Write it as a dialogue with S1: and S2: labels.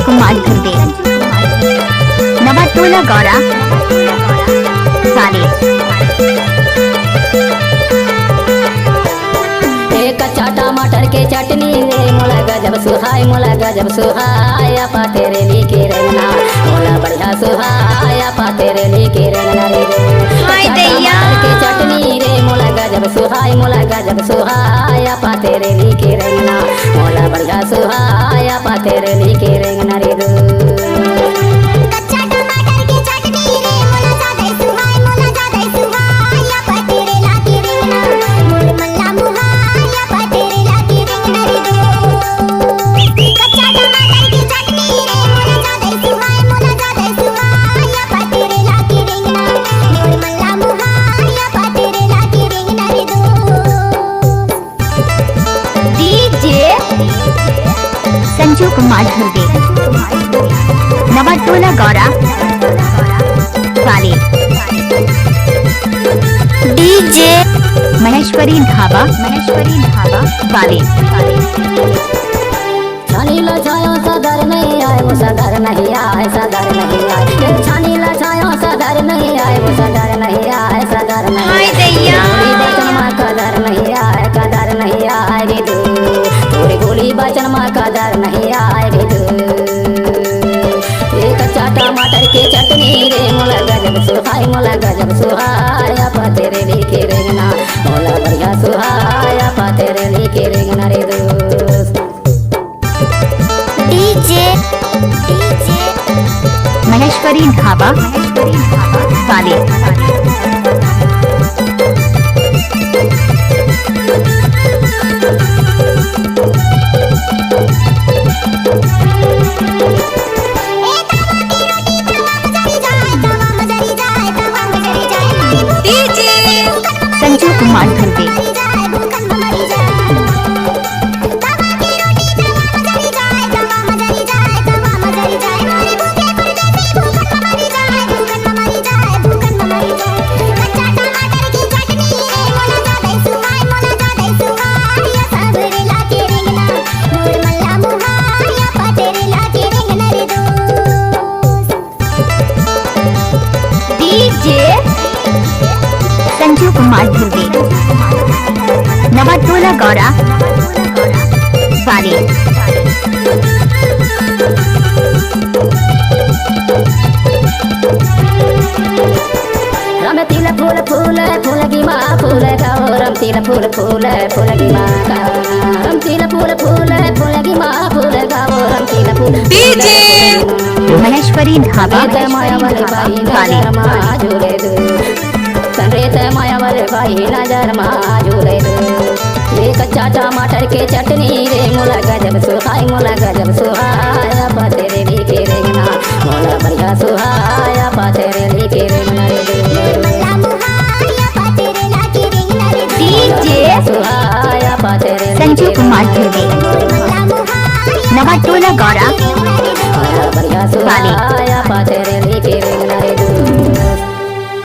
S1: कुमार ध्रुवे, नवाटोला गौरा साले।
S2: कच्चा टमाटर के चटनी रे मोला गजब सुहाय, मोला गजब सुहाय पा तेरे लेके रंगना, मोला बढ़िया सुहाय पा तेरे लेके रंगना रे। टमाटर के चटनी रे मोला गजब सुहाय, मोला गजब सुहाय पा तेरे लेके रंगना, मोला बढ़िया सुहाय पा तेरे लेके रंगना रे।
S1: संजू कुमार ध्रुवे, नवाटोला गौरा साले। डीजे महेश्वरी ढाबा वाले।
S2: छानी ला छायो सदर नहीं आए, वो सदर नहीं आए, सदर नहीं आए। छानी ला छायो सदर नहीं आए, वो सदर नहीं आए, सदर नहीं आए। बचन माँ कदर नहीं आए, कदर नहीं आए रे तू, तोरी गोली बचन माँ कदर नहीं आए रे तू। कच्चा टमाटर के चटनी रे मोला गजब सुहाय, मोला गजब सुहाय पा तेरे लेके रंगना, मोला बढ़िया सुहाय पा तेरे लेके रंगना रे दोस्त।
S1: डीजे महेश्वरी ढाबा वाले। संजू कुमार ध्रुवे, संजू कुमार ध्रुवे, नवाटोला गौरा वाले।
S2: रम तिल फूल फूल फूल की माँ फूल गाओ, रम तिल फूल फूल फूल की माँ गाओ, रम तिल फूल फूल फूल की माँ फूल गाओ, रम तिल फूल।
S1: डीजे महेश्वरी ढाबा वाले।
S2: संरेत माया वाले भाई नजर माजूरे दो। ये कच्चा टमाटर के चटनी रे मोला गजब सुहाय, मोला गजब सुहाय पा तेरे लेके रंगना, मोला बढ़िया सुहाय पा तेरे लेके रंगना रे।
S1: डीजे
S2: सुहाय पा तेरे
S1: संजू कुमार ध्रुवे,